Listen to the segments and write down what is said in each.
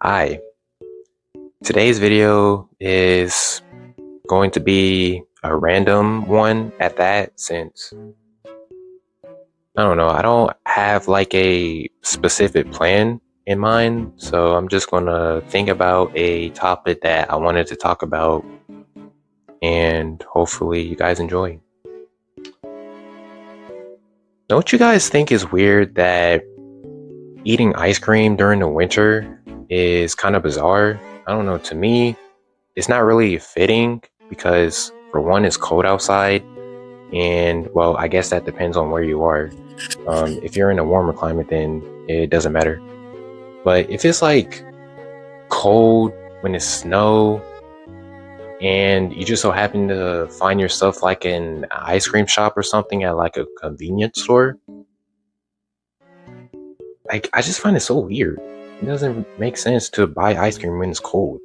Hi, today's video is going to be a random one at that, since I don't know, I don't have like a specific plan in mind, so I'm just gonna think about a topic that I wanted to talk about, and hopefully you guys enjoy. Don't you guys think it's weird that eating ice cream during the winter is kind of bizarre? I don't know, to me, it's not really fitting because for one, it's cold outside, and well, I guess that depends on where you are. If you're in a warmer climate, then it doesn't matter. But if it's like cold when it's snow and you just so happen to find yourself like in an ice cream shop or something at like a convenience store, like I just find it so weird. It doesn't make sense to buy ice cream when it's cold.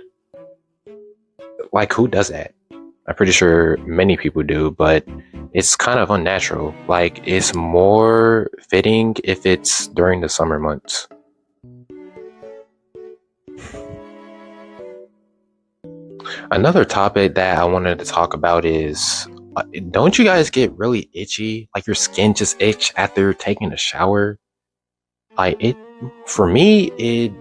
Like, who does that? I'm pretty sure many people do, but it's kind of unnatural. Like, it's more fitting if it's during the summer months. Another topic that I wanted to talk about is, don't you guys get really itchy? Like your skin just itch after taking a shower? Like it, for me, it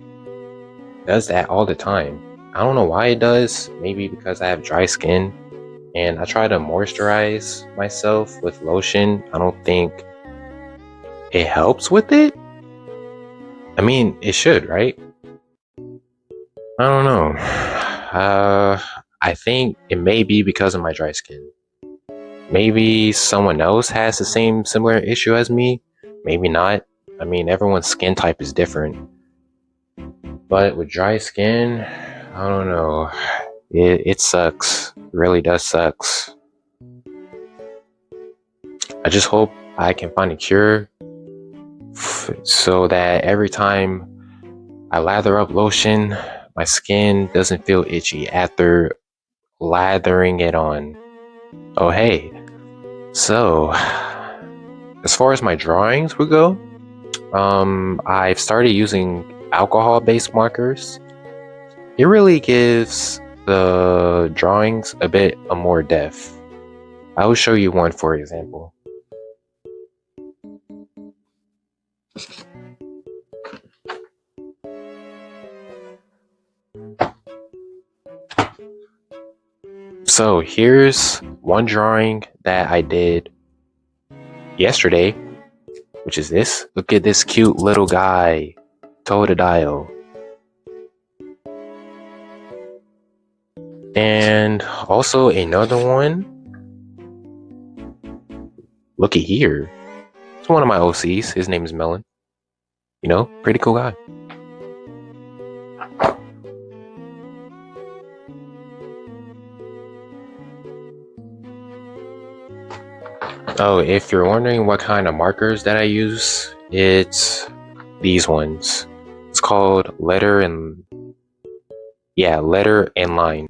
does that all the time. I don't know why it does. Maybe because I have dry skin and I try to moisturize myself with lotion. I don't think it helps with it. I mean, it should, right? I don't know. I think it may be because of my dry skin. Maybe someone else has the same similar issue as me. Maybe not. I mean, everyone's skin type is different. But with dry skin, I don't know. It sucks. It really does sucks. I just hope I can find a cure so that every time I lather up lotion, my skin doesn't feel itchy after lathering it on. Oh, hey. So, as far as my drawings would go, I've started using alcohol-based markers. It really gives the drawings a bit of more depth. I will show you one for example. So here's one drawing that I did yesterday, which is this. Look at this cute little guy, Totodile. And also another one. Look at here. It's one of my OCs. His name is Melon. You know, pretty cool guy. Oh, if you're wondering what kind of markers that I use, it's these ones. It's called letter and line.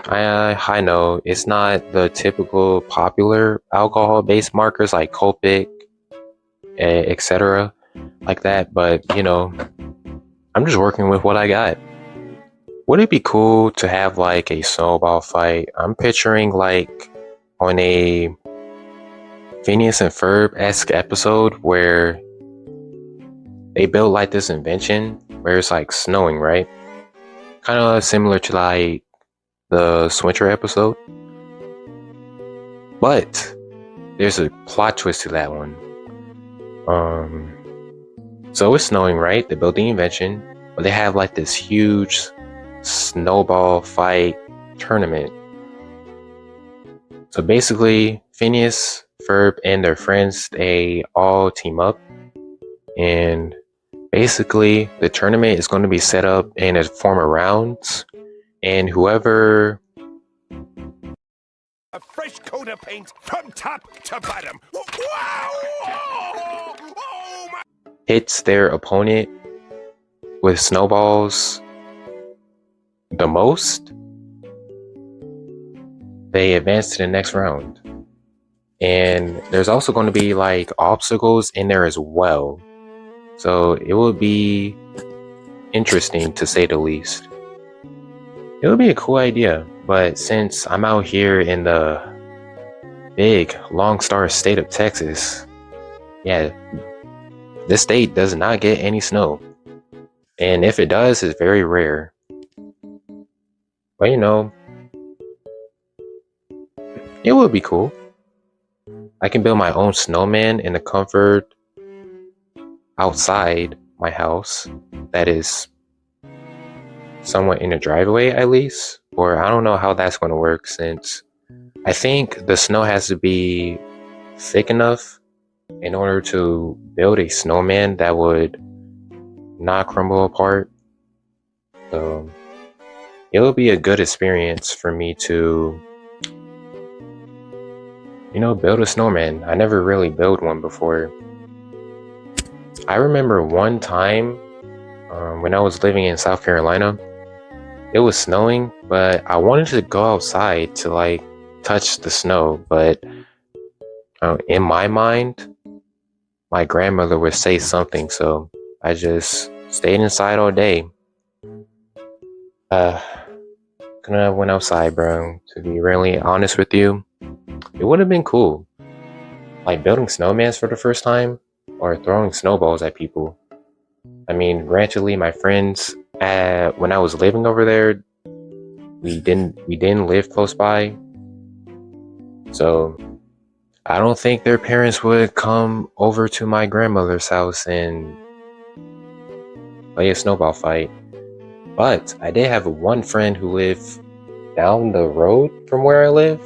I know it's not the typical popular alcohol-based markers like Copic, etc. like that, but you know, I'm just working with what I got. Would it be cool to have like a snowball fight? I'm picturing like on a Phineas and Ferb-esque episode where they built like this invention where it's like snowing, right? Kind of similar to like the Swinter episode. But there's a plot twist to that one. So it's snowing, right? They built the invention, but they have like this huge snowball fight tournament. So basically, Phineas, Ferb, and their friends, they all team up, and basically the tournament is going to be set up in a form of rounds, and whoever a fresh coat of paint from top to bottom. Wow! Oh my! hits their opponent with snowballs the most, they advance to the next round. And there's also going to be like obstacles in there as well. So it would be interesting to say the least. It would be a cool idea, but since I'm out here in the big Long Star state of Texas, yeah, this state does not get any snow. And if it does, it's very rare. But you know, it would be cool. I can build my own snowman in the comfort outside my house. That is somewhat in a driveway at least. Or I don't know how that's going to work since I think the snow has to be thick enough in order to build a snowman that would not crumble apart. So it would be a good experience for me to, you know, build a snowman. I never really built one before. I remember one time when I was living in South Carolina, it was snowing, but I wanted to go outside to like touch the snow. But in my mind, my grandmother would say something, so I just stayed inside all day. Couldn't have went outside, bro. To be really honest with you, it would have been cool, like building snowmans for the first time or throwing snowballs at people. I mean, granted, my friends when I was living over there, we didn't live close by, so I don't think their parents would come over to my grandmother's house and play a snowball fight. But I did have one friend who lived down the road from where I live,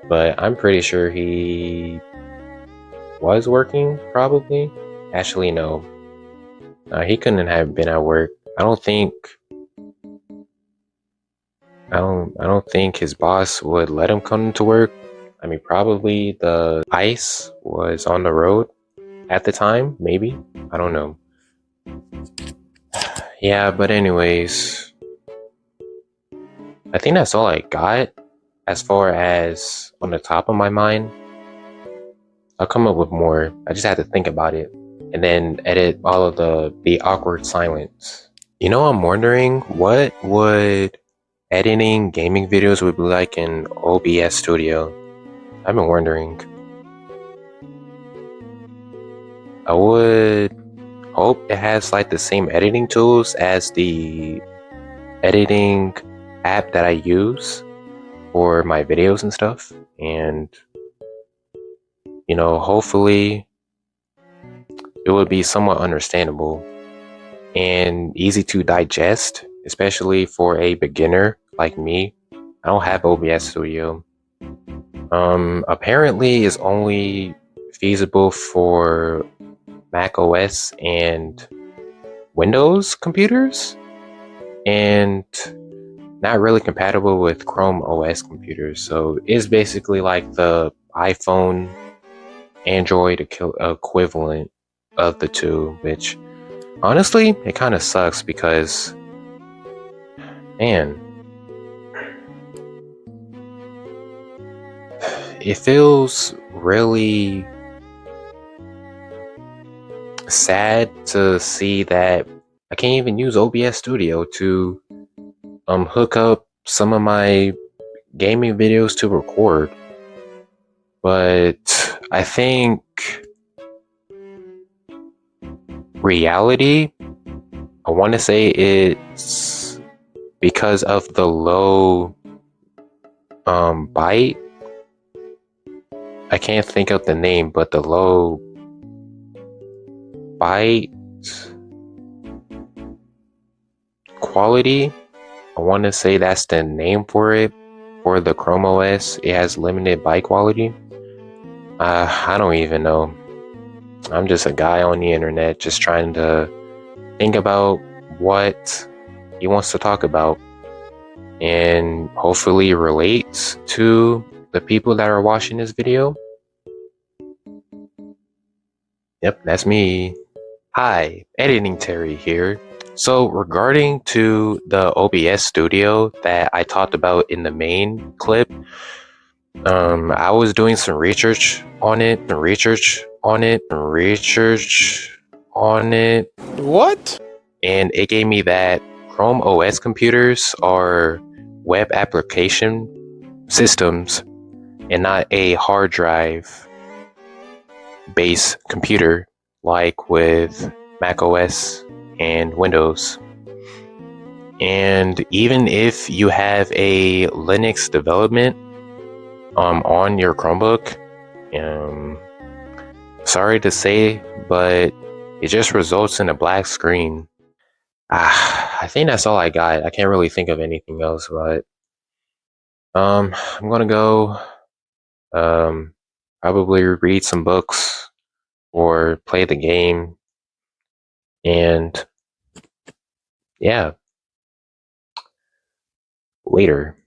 but I'm pretty sure he was working, probably. Actually, no. He couldn't have been at work. I don't think his boss would let him come to work. I mean, probably the ice was on the road at the time, maybe. I don't know. Yeah, but anyways, I think that's all I got as far as on the top of my mind. I'll come up with more. I just had to think about it and then edit all of the awkward silence. You know, I'm wondering what would editing gaming videos would be like in OBS Studio. I've been wondering. I would hope it has like the same editing tools as the editing app that I use for my videos and stuff. And, you know, hopefully it would be somewhat understandable and easy to digest, especially for a beginner like me. I don't have OBS Studio. Apparently it's only feasible for Mac OS and Windows computers, and not really compatible with Chrome OS computers. So it's basically like the iPhone Android equivalent of the two, which honestly, it kind of sucks because, man, it feels really sad to see that I can't even use OBS Studio to hook up some of my gaming videos to record. But I think reality, I want to say it's because of the low byte. I can't think of the name, but the low byte quality, I want to say that's the name for it. For the Chrome OS, it has limited byte quality. I don't even know. I'm just a guy on the internet just trying to think about what he wants to talk about and hopefully relates to the people that are watching this video. Yep, that's me. Hi, Editing Terry here. So regarding to the OBS Studio that I talked about in the main clip, I was doing some research on it, on it, What? and it gave me that Chrome OS computers are web application systems and not a hard drive based computer like with Mac OS and Windows. And even if you have a Linux development on your Chromebook, sorry to say, but it just results in a black screen. I think that's all I got. I can't really think of anything else, but I'm gonna go um probably read some books or play the game, and yeah, later.